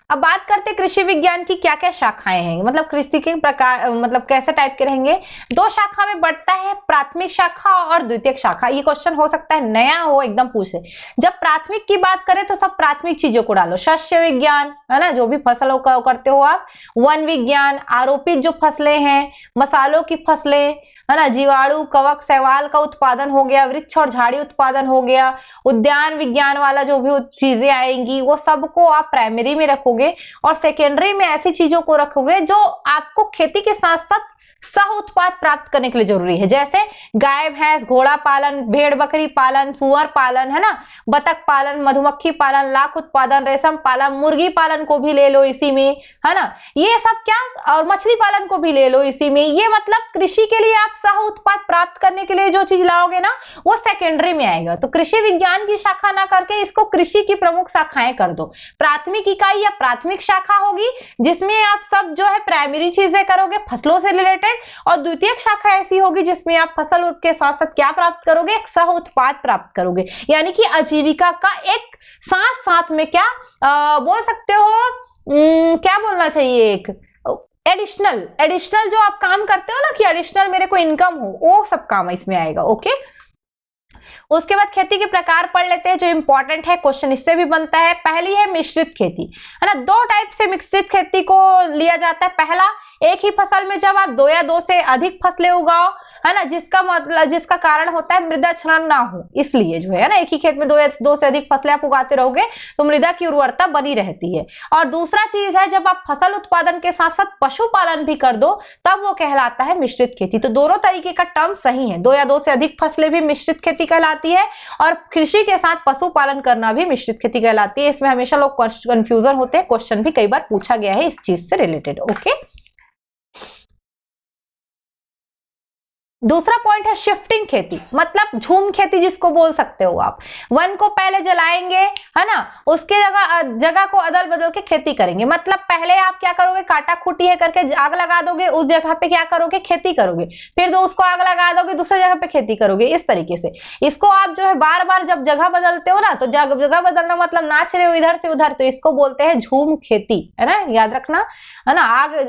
अब बात करते हैं कृषि विज्ञान की क्या क्या शाखाएं हैं, मतलब कृषि के प्रकार, मतलब कैसे टाइप के रहेंगे। दो शाखा में बढ़ता है, प्राथमिक शाखा और द्वितीयक शाखा। ये क्वेश्चन हो सकता है नया हो, एकदम पूछे। जब प्राथमिक की बात करें तो सब प्राथमिक चीजों को डालो, शस्य विज्ञान, है ना, जो भी फसलों का करते हो आप, वन विज्ञान, आरोपित जो फसलें हैं, मसालों की फसलें, है ना, जीवाणु, कवक, शैवाल का उत्पादन हो गया, वृक्ष और झाड़ी उत्पादन हो गया, उद्यान विज्ञान वाला जो भी चीजें आएंगी, वो सबको आप प्राइमरी में रखोगे। और सेकेंडरी में ऐसी चीजों को रखोगे जो आपको खेती के साथ साथ सह उत्पाद प्राप्त करने के लिए जरूरी है, जैसे गाय, भैंस, घोड़ा पालन, भेड़ बकरी पालन, सुअर पालन, है ना, बतख पालन, मधुमक्खी पालन, लाख उत्पादन, रेशम पालन, मुर्गी पालन को भी ले लो इसी में, है ना, ये सब क्या, और मछली पालन को भी ले लो इसी में। ये मतलब कृषि के लिए आप सह उत्पाद प्राप्त करने के लिए जो चीज लाओगे ना, वो सेकेंडरी में आएगा। तो कृषि विज्ञान की शाखा ना करके इसको कृषि की प्रमुख शाखाएं कर दो। प्राथमिक इकाई या प्राथमिक शाखा होगी जिसमें आप सब जो है प्राइमरी चीजें करोगे, फसलों से रिलेटेड, और द्वितीयक शाखा ऐसी होगी जिसमें आप फसल के साथ साथ क्या प्राप्त करोगे, एक सह उत्पाद प्राप्त करोगे, यानी कि आजीविका का एक साथ साथ में क्या बोल सकते हो, क्या बोलना चाहिए, एक एडिशनल जो आप काम करते हो ना, कि एडिशनल मेरे को इनकम हो, वो सब काम इसमें आएगा। ओके, उसके बाद खेती के प्रकार पढ़ लेते हैं जो इंपॉर्टेंट है, क्वेश्चन इससे भी बनता है। पहली है मिश्रित खेती, है ना। दो टाइप से मिश्रित खेती को लिया जाता है। पहला, एक ही फसल में जब आप दो या दो से अधिक फसलें उगाओ, है ना, जिसका मतलब, जिसका कारण होता है मृदा क्षरण ना हो, इसलिए जो है ना, एक ही खेत में दो से अधिक फसलें आप उगाते रहोगे तो मृदा की उर्वरता बनी रहती है। और दूसरा चीज है, जब आप फसल उत्पादन के साथ साथ पशुपालन भी कर दो तब वो कहलाता है मिश्रित खेती। तो दोनों तरीके का टर्म सही है, दो या दो से अधिक फसलें भी मिश्रित खेती कहलाती है, और कृषि के साथ पशुपालन करना भी मिश्रित खेती कहलाती है। इसमें हमेशा लोग कंफ्यूजन होते हैं, क्वेश्चन भी कई बार पूछा गया है इस चीज से रिलेटेड। ओके, दूसरा पॉइंट है शिफ्टिंग खेती, मतलब झूम खेती जिसको बोल सकते हो आप। वन को पहले जलाएंगे, है ना, उसके जगह को अदल बदल के खेती करेंगे। मतलब पहले आप क्या करोगे, काटा खूटी है करके आग लगा दोगे, उस जगह पे क्या करोगे, खेती करोगे, फिर तो उसको आग लगा दोगे, दूसरी जगह पे खेती करोगे, इस तरीके से। इसको आप जो है बार बार जब जगह बदलते हो ना, तो जगह बदलना मतलब नाच रहे हो इधर से उधर, तो इसको बोलते हैं झूम खेती, है ना, याद रखना, है ना। आग,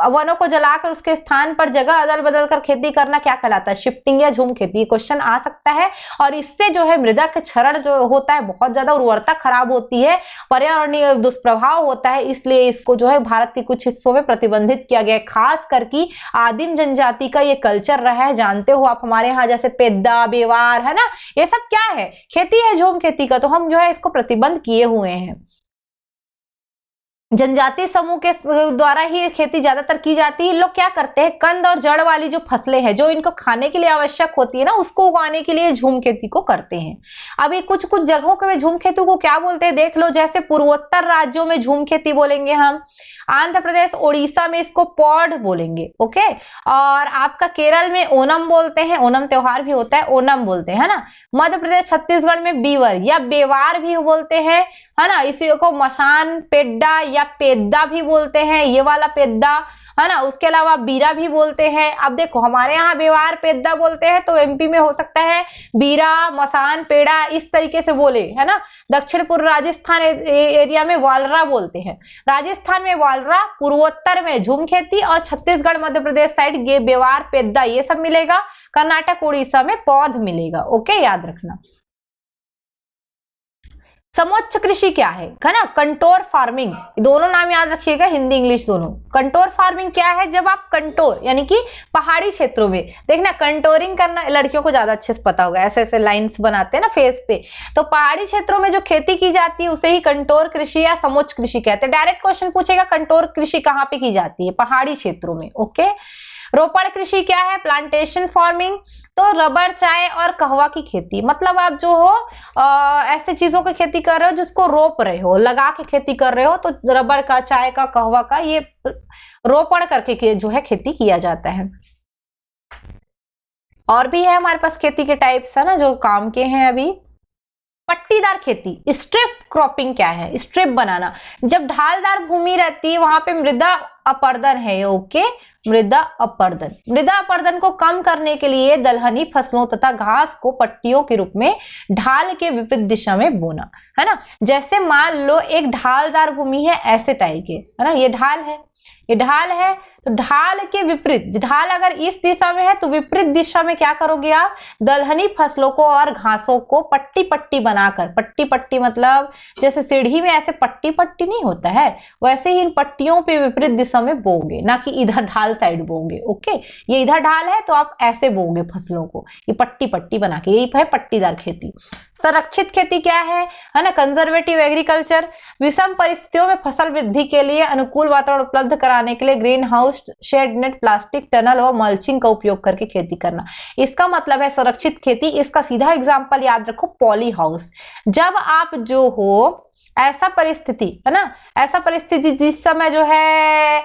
वनों को जलाकर उसके स्थान पर जगह अदल बदल कर खेती करना क्या कहलाता है, शिफ्टिंग या झूम खेती। क्वेश्चन आ सकता है, और इससे जो है मृदा के क्षरण जो होता है, बहुत ज्यादा उर्वरता खराब होती है, पर्यावरणीय दुष्प्रभाव होता है, इसलिए इसको जो है भारत के कुछ हिस्सों में प्रतिबंधित किया गया है। खास करके आदिम जनजाति का ये कल्चर रहा है, जानते हो आप, हमारे यहाँ जैसे पेद्दा, बेवार, है ना, ये सब क्या है, खेती है, झूम खेती का, तो हम जो है इसको प्रतिबंध किए हुए हैं। जनजातीय समूह के द्वारा ही खेती ज्यादातर की जाती है। लोग क्या करते हैं, कंद और जड़ वाली जो फसलें हैं जो इनको खाने के लिए आवश्यक होती है ना, उसको उगाने के लिए झूम खेती को करते हैं। अभी कुछ कुछ जगहों पे झूम खेती को क्या बोलते हैं देख लो, जैसे पूर्वोत्तर राज्यों में झूम खेती बोलेंगे हम, आंध्र प्रदेश उड़ीसा में इसको पॉड बोलेंगे, ओके। और आपका केरल में ओनम बोलते हैं, ओनम त्योहार भी होता है, ओनम बोलते हैं, है ना। मध्य प्रदेश छत्तीसगढ़ में बीवर या बेवार भी बोलते हैं, है ना। इसी को मसान पेड्डा या पेद्दा भी बोलते हैं, ये वाला पेद्दा, है ना। उसके अलावा बीरा भी बोलते हैं। अब देखो हमारे यहाँ बेवार पेद्दा बोलते हैं, तो एमपी में हो सकता है बीरा, मसान, पेड़ा इस तरीके से बोले, है ना। दक्षिण पूर्व राजस्थान एरिया में वालरा बोलते हैं, राजस्थान में वालरा, पूर्वोत्तर में झूम खेती और छत्तीसगढ़ मध्य प्रदेश साइड ये बेवार पेद्दा ये सब मिलेगा। कर्नाटक उड़ीसा में पौध मिलेगा, ओके, याद रखना। समोच्च कृषि क्या है ना, कंटोर फार्मिंग, दोनों नाम याद रखिएगा, हिंदी इंग्लिश दोनों। कंटोर फार्मिंग क्या है, जब आप कंटोर यानी कि पहाड़ी क्षेत्रों में, देखना कंटोरिंग करना लड़कियों को ज्यादा अच्छे से पता होगा, ऐसे ऐसे लाइंस बनाते हैं ना फेस पे, तो पहाड़ी क्षेत्रों में जो खेती की जाती है उसे ही कंटोर कृषि या समोच्च कृषि कहते हैं। डायरेक्ट क्वेश्चन पूछेगा कंटोर कृषि कहाँ पे की जाती है, पहाड़ी क्षेत्रों में, ओके। रोपण कृषि क्या है, प्लांटेशन फार्मिंग, तो रबर, चाय और कहवा की खेती, मतलब आप जो हो ऐसे चीजों की खेती कर रहे हो जिसको रोप रहे हो, लगा के खेती कर रहे हो, तो रबर का, चाय का, कहवा का ये रोपण करके जो है खेती किया जाता है। और भी है हमारे पास खेती के टाइप्स, है ना, जो काम के हैं अभी। पट्टीदार खेती, स्ट्रिप क्रॉपिंग क्या है, स्ट्रिप बनाना, जब ढालदार भूमि रहती है वहां पे मृदा अपरदन है, ओके, मृदा अपरदन। मृदा अपरदन को कम करने के लिए दलहनी फसलों तथा घास को पट्टियों के रूप में ढाल के विपरीत दिशा में बोना, है ना। जैसे मान लो एक ढालदार भूमि है ऐसे टाइप के, है ना, ये ढाल है, ये ढाल है, तो ढाल के विपरीत, ढाल अगर इस दिशा में है तो विपरीत दिशा में क्या करोगे आप, दलहनी फसलों को और घासों को पट्टी पट्टी बनाकर, पट्टी पट्टी मतलब जैसे सीढ़ी में ऐसे पट्टी पट्टी नहीं होता है, वैसे ही इन पट्टियों पे विपरीत दिशा में बोओगे, ना कि इधर ढाल साइड बोओगे, ओके। ये इधर ढाल है तो आप ऐसे बोओगे फसलों को, ये पट्टी पट्टी बना के, यही है पट्टीदार खेती। संरक्षित खेती क्या है ना, कंजर्वेटिव एग्रीकल्चर, विषम परिस्थितियों में फसल वृद्धि के लिए अनुकूल वातावरण उपलब्ध कराने के लिए green house, shed net, plastic, tunnel और मल्चिंग का उपयोग करके खेती करना, इसका मतलब है संरक्षित खेती। इसका सीधा एग्जांपल याद रखो, पॉली हाउस। जब आप जो हो ऐसा परिस्थिति, है ना, ऐसा परिस्थिति जिस समय जो है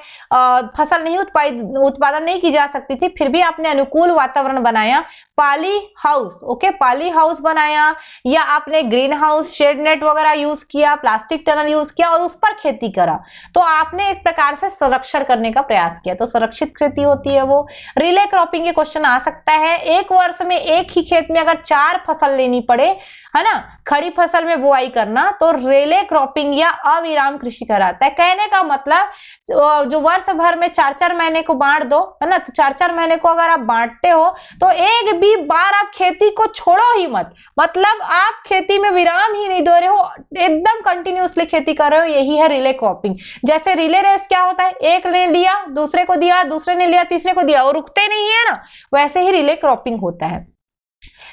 फसल नहीं उत्पादन नहीं की जा सकती थी, फिर भी आपने अनुकूल वातावरण बनाया, poly house, okay, poly house बनाया, या आपने ग्रीन हाउस, शेड नेट वगैरह यूज किया, प्लास्टिक टनल यूज किया और उस पर खेती करा, तो आपने एक प्रकार से संरक्षण करने का प्रयास किया, तो संरक्षित खेती होती है वो। रिले क्रॉपिंग के क्वेश्चन आ सकता है, एक वर्ष में एक ही खेत में अगर 4 फसल लेनी पड़े, है ना, खड़ी फसल में बुआई करना, तो रिले क्रॉपिंग या अविराम कृषि कहलाता है। कहने का मतलब जो वर्ष भर में 4-4 महीने को बांट दो, है ना, तो 4-4 महीने को अगर आप बांटते हो तो एक भी बार आप खेती को छोड़ो ही मत, मतलब आप खेती में विराम ही नहीं दे रहे हो, एकदम कंटिन्यूअसली खेती कर रहे हो, यही है रिले क्रॉपिंग। जैसे रिले रेस क्या होता है, एक ने लिया, दूसरे को दिया, दूसरे ने लिया, तीसरे को दिया, और रुकते नहीं है ना, वैसे ही रिले क्रॉपिंग होता है।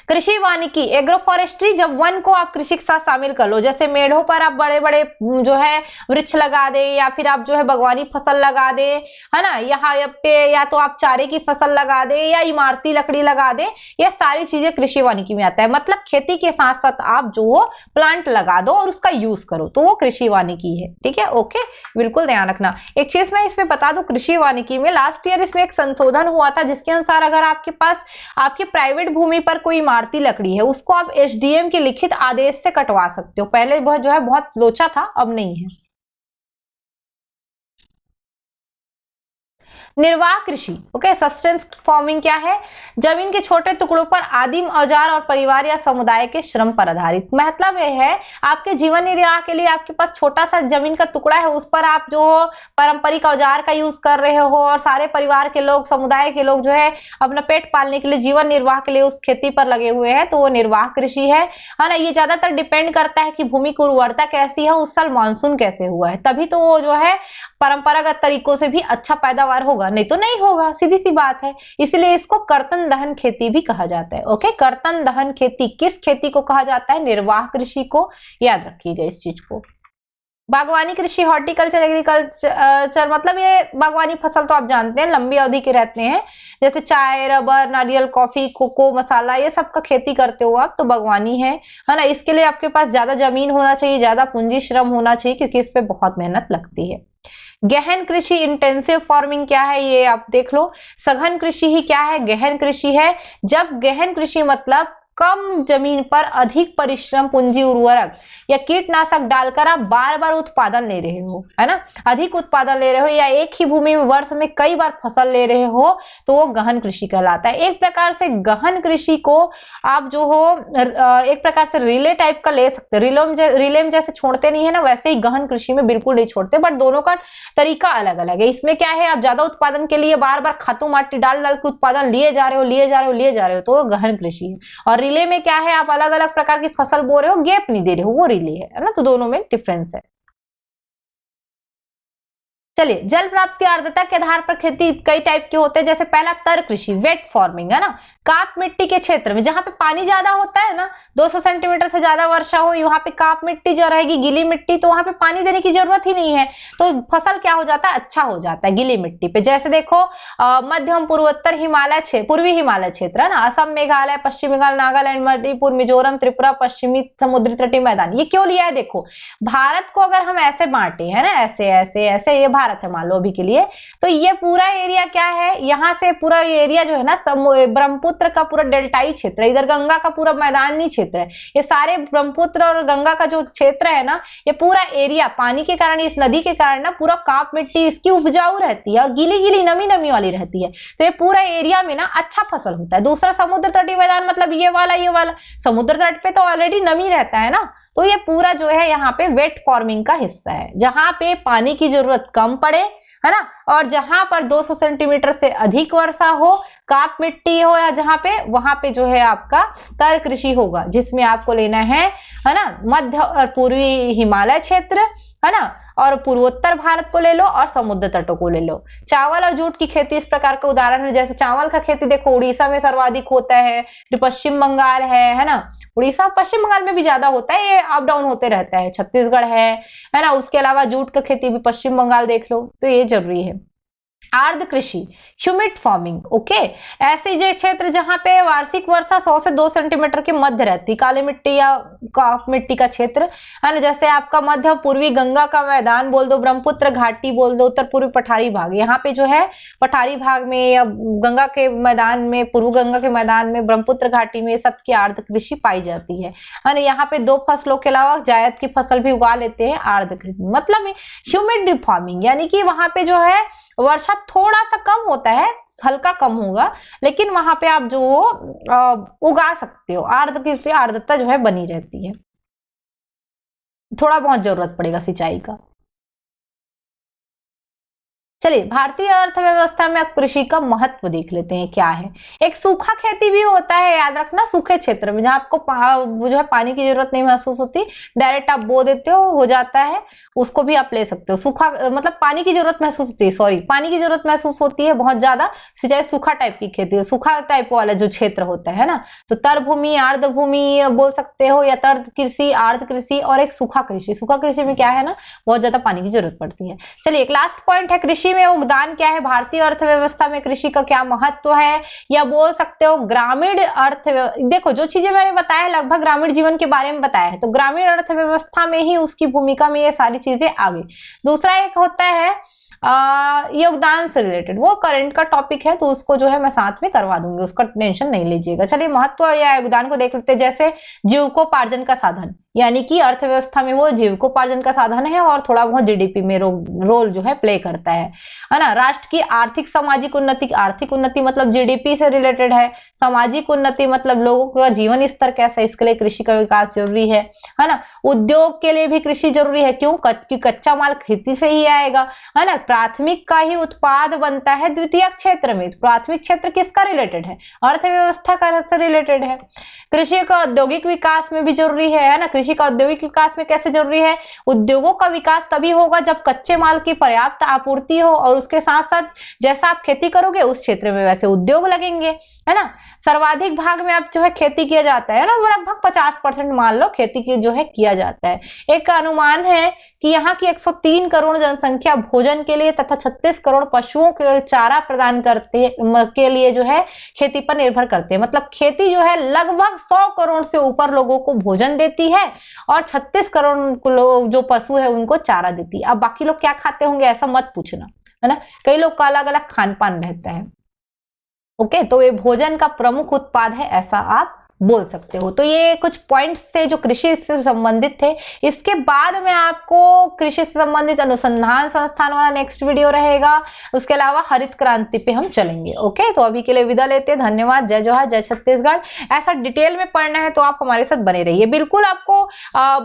कृषि वानिकी, एग्रो फॉरेस्ट्री, जब वन को आप कृषि के साथ शामिल कर लो, जैसे मेढ़ों पर आप बड़े बड़े जो है वृक्ष लगा दे, या फिर आप जो है बागवानी फसल लगा दे, है ना, यहाँ पे या तो आप चारे की फसल लगा दे या इमारती लकड़ी लगा दे, ये सारी चीजें कृषि वानिकी में आता है। मतलब खेती के साथ साथ आप जो हो प्लांट लगा दो और उसका यूज करो, तो वो कृषि वानिकी है, ठीक है, ओके, बिल्कुल ध्यान रखना। एक चीज मैं इसमें बता दूं, कृषि वानिकी में लास्ट ईयर इसमें एक संशोधन हुआ था, जिसके अनुसार अगर आपके पास आपकी प्राइवेट भूमि पर कोई इमारती लकड़ी है, उसको आप एसडीएम के लिखित आदेश से कटवा सकते हो। पहले वह जो है बहुत लोचा था, अब नहीं है। निर्वाह कृषि, ओके, सस्टेंस फार्मिंग क्या है, जमीन के छोटे टुकड़ों पर आदिम औजार और परिवार या समुदाय के श्रम पर आधारित। मतलब यह है आपके जीवन निर्वाह के लिए आपके पास छोटा सा जमीन का टुकड़ा है, उस पर आप जो पारंपरिक औजार का यूज कर रहे हो और सारे परिवार के लोग, समुदाय के लोग जो है अपना पेट पालने के लिए, जीवन निर्वाह के लिए उस खेती पर लगे हुए हैं, तो वो निर्वाह कृषि है ना। ये ज्यादातर डिपेंड करता है कि भूमि की उर्वरता कैसी है, उस साल मानसून कैसे हुआ है, तभी तो वो जो है परंपरागत तरीकों से भी अच्छा पैदावार होगा, नहीं तो नहीं होगा, सीधी सी बात है। इसलिए इसको कर्तन दहन खेती भी कहा जाता है, ओके। कर्तन दहन खेती किस खेती को कहा जाता है, निर्वाह कृषि को, याद रखिएगा इस चीज को। बागवानी कृषि, हॉर्टिकल्चर, एग्रीकल्चर मतलब ये बागवानी फसल तो आप जानते हैं लंबी अवधि के रहते हैं, जैसे चाय, रबर, नारियल, कॉफी, कोको, मसाला, ये सब का खेती करते हो आप तो बागवानी है ना। इसके लिए आपके पास ज्यादा जमीन होना चाहिए, ज्यादा पूंजी श्रम होना चाहिए, क्योंकि इस पे बहुत मेहनत लगती है। गहन कृषि, इंटेंसिव फार्मिंग क्या है ये आप देख लो। सघन कृषि ही क्या है, गहन कृषि है। जब गहन कृषि मतलब कम जमीन पर अधिक परिश्रम, पूंजी, उर्वरक या कीटनाशक डालकर आप बार बार उत्पादन ले रहे हो, है ना, अधिक उत्पादन ले रहे हो, या एक ही भूमि में वर्ष में कई बार फसल ले रहे हो, तो वो गहन कृषि कहलाता है। एक प्रकार से गहन कृषि को आप जो हो एक प्रकार से रिले टाइप का ले सकते हो। रिले में जैसे छोड़ते नहीं है ना, वैसे ही गहन कृषि में बिल्कुल नहीं छोड़ते, बट दोनों का तरीका अलग अलग है। इसमें क्या है, आप ज्यादा उत्पादन के लिए बार बार खातू माटी डाल डाल के उत्पादन लिए जा रहे हो, तो वो गहन कृषि है। और रिले में क्या है, आप अलग अलग प्रकार की फसल बो रहे हो, गैप नहीं दे रहे हो, वो रिले है ना। तो दोनों में डिफरेंस है। चलिए, जल प्राप्ति आर्द्रता के आधार पर खेती कई टाइप के होते हैं। जैसे पहला तर कृषि, वेट फार्मिंग, है ना, काप मिट्टी के क्षेत्र में जहां पे पानी ज्यादा होता है ना, 200 सेंटीमीटर से ज्यादा वर्षा हो, वहां पे काप मिट्टी जो रहेगी, गीली मिट्टी, तो वहां पे पानी देने की जरूरत ही नहीं है, तो फसल क्या हो जाता है, अच्छा हो जाता है गीली मिट्टी पे। जैसे देखो मध्यम पूर्वोत्तर हिमालय क्षेत्र, पूर्वी हिमालय क्षेत्र, है ना, असम, मेघालय, पश्चिम बंगाल, नागालैंड, मणिपुर, मिजोरम, त्रिपुरा, पश्चिमी समुद्री तटीय मैदान। ये क्यों लिया है, देखो भारत को अगर हम ऐसे बांटे, है ना, ऐसे ऐसे ऐसे, ये भारत है मान लो अभी के लिए, तो ये पूरा एरिया क्या है, यहाँ से पूरा एरिया जो है ना, ब्रह्मपुत्र का पूरा डेल्टाई क्षेत्र है, इधर गंगा का पूरा मैदानी क्षेत्र है, ये सारे ब्रह्मपुत्र और गंगा का जो क्षेत्र है ना, ये पूरा एरिया पानी के कारण, इस नदी के कारण ना, पूरा काप मिट्टी इसकी उपजाऊ रहती है और गीली गीली नमी नमी वाली रहती है, तो ये पूरा एरिया में ना अच्छा फसल होता है। दूसरा समुद्र तटीय मैदान मतलब ये वाला समुद्र तट पे तो ऑलरेडी नमी रहता है ना, तो ये पूरा जो है यहाँ पे वेट फार्मिंग का हिस्सा है, जहां पे पानी की जरूरत कम पड़े, है ना, और जहां पर 200 सेंटीमीटर से अधिक वर्षा हो, काप मिट्टी हो, या जहां पे वहां पे जो है आपका तर कृषि होगा, जिसमें आपको लेना है ना, मध्य और पूर्वी हिमालय क्षेत्र, है ना, और पूर्वोत्तर भारत को ले लो और समुद्र तटों को ले लो। चावल और जूट की खेती इस प्रकार का उदाहरण है। जैसे चावल का खेती देखो उड़ीसा में सर्वाधिक होता है, पश्चिम बंगाल है ना, उड़ीसा पश्चिम बंगाल में भी ज्यादा होता है, ये अप डाउन होते रहता है, छत्तीसगढ़ है ना। उसके अलावा जूट का खेती भी पश्चिम बंगाल देख लो, तो ये जरूरी है। आर्द्र कृषि, ह्यूमिड फार्मिंग, ओके, ऐसे जो क्षेत्र जहां पे वार्षिक वर्षा 100 से 2 सेंटीमीटर के मध्य रहती, काली मिट्टी या काफ मिट्टी का क्षेत्र, है ना, जैसे आपका मध्य पूर्वी गंगा का मैदान बोल दो, ब्रह्मपुत्र घाटी बोल दो, उत्तर पूर्वी पठारी भाग, यहाँ पे जो है पठारी भाग में या गंगा के मैदान में, पूर्व गंगा के मैदान में, ब्रह्मपुत्र घाटी में सबकी आर्द्र कृषि पाई जाती है ना। यहाँ पे 2 फसलों के अलावा जायद की फसल भी उगा लेते हैं। आर्द्र कृषि मतलब ह्यूमिड फार्मिंग, यानी कि वहां पे जो है वर्षा थोड़ा सा कम होता है, हल्का कम होगा, लेकिन वहां पे आप जो उगा सकते हो, आर्द्र कृषि, आर्द्रता जो है बनी रहती है, थोड़ा बहुत जरूरत पड़ेगा सिंचाई का। चलिए, भारतीय अर्थव्यवस्था में अब कृषि का महत्व देख लेते हैं क्या है। एक सूखा खेती भी होता है, याद रखना, सूखे क्षेत्र में जहां आपको जो है पानी की जरूरत नहीं महसूस होती, डायरेक्ट आप बो देते हो जाता है, उसको भी आप ले सकते हो। सूखा मतलब पानी की जरूरत महसूस होती है, सॉरी, पानी की जरूरत महसूस होती है बहुत ज्यादा, सिंचाई सूखा टाइप की खेती, सूखा टाइप वाला जो क्षेत्र होता है ना, तो तर भूमि, आर्द्र भूमि बोल सकते हो, या तर कृषि, आर्द्र कृषि, और एक सूखा कृषि। सूखा कृषि में क्या है ना, बहुत ज्यादा पानी की जरूरत पड़ती है। चलिए, एक लास्ट पॉइंट है, कृषि में योगदान क्या है, भारतीय अर्थव्यवस्था में कृषि का क्या महत्व है, या बोल सकते हो ग्रामीण अर्थव्यवस्था। देखो, जो चीजें मैंने बताया लगभग ग्रामीण जीवन के बारे में बताया है, तो ग्रामीण अर्थव्यवस्था में ही उसकी भूमिका में ये सारी चीजें आ गई। दूसरा एक होता है योगदान से रिलेटेड, वो करंट का टॉपिक है, तो उसको जो है मैं साथ में करवा दूंगी, उसका टेंशन नहीं लीजिएगा। चलिए, महत्व या योगदान को देख लेते हैं। जैसे जीविकोपार्जन का साधन, यानी कि अर्थव्यवस्था में वो जीविकोपार्जन का साधन है और थोड़ा बहुत जीडीपी में रोल जो है प्ले करता है ना। राष्ट्र की आर्थिक सामाजिक उन्नति, आर्थिक उन्नति मतलब जीडीपी से रिलेटेड है, सामाजिक उन्नति मतलब लोगों का जीवन स्तर कैसा है, इसके लिए कृषि का विकास जरूरी है ना। उद्योग के लिए भी कृषि जरूरी है, क्यों, कच्चा माल खेती से ही आएगा, है ना। प्राथमिक का ही उत्पाद बनता है द्वितीयक क्षेत्र में। प्राथमिक क्षेत्र किसका रिलेटेड है? अर्थव्यवस्था का से रिलेटेड है। कृषि का औद्योगिक विकास में भी जरूरी है ना। कृषि का औद्योगिक विकास में कैसे जरूरी है? उद्योगों का विकास तभी होगा जब कच्चे माल की पर्याप्त आपूर्ति हो और उसके साथ साथ जैसा आप खेती करोगे उस क्षेत्र में वैसे उद्योग लगेंगे, है ना। सर्वाधिक भाग में आप जो है खेती किया जाता है ना, लगभग 50% मान लो खेती की जो है किया जाता है। एक अनुमान है कि यहाँ की 103 करोड़ जनसंख्या भोजन के लिए तथा 36 करोड़ पशुओं के चारा प्रदान करते के लिए जो है खेती पर निर्भर करते हैं। मतलब खेती जो है लगभग 100 करोड़ से ऊपर लोगों को भोजन देती है और 36 करोड़ लोग जो पशु है उनको चारा देती है। अब बाकी लोग क्या खाते होंगे ऐसा मत पूछना, है ना। कई लोग का अलग अलग खान पान रहता है। ओके, तो ये भोजन का प्रमुख उत्पाद है ऐसा आप बोल सकते हो। तो ये कुछ पॉइंट्स थे जो कृषि से संबंधित थे। इसके बाद में आपको कृषि से संबंधित अनुसंधान संस्थान वाला नेक्स्ट वीडियो रहेगा। उसके अलावा हरित क्रांति पे हम चलेंगे। ओके, तो अभी के लिए विदा लेते हैं। धन्यवाद। जय जोहार, जय छत्तीसगढ़। ऐसा डिटेल में पढ़ना है तो आप हमारे साथ बने रहिए। बिल्कुल आपको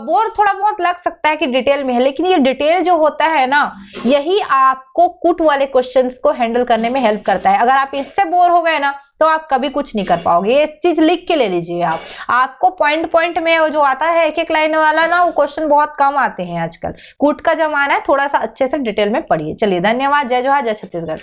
बोर थोड़ा बहुत लग सकता है कि डिटेल में है, लेकिन ये डिटेल जो होता है ना, यही आपको कुट वाले क्वेश्चंस को हैंडल करने में हेल्प करता है। अगर आप इससे बोर हो गए ना तो आप कभी कुछ नहीं कर पाओगे। ये चीज लिख के ले लीजिए आप। आपको पॉइंट पॉइंट में वो जो आता है एक एक लाइन वाला ना, वो क्वेश्चन बहुत कम आते हैं आजकल। कूट का जमाना है, थोड़ा सा अच्छे से डिटेल में पढ़िए। चलिए, धन्यवाद। जय जोहार, जय छत्तीसगढ़।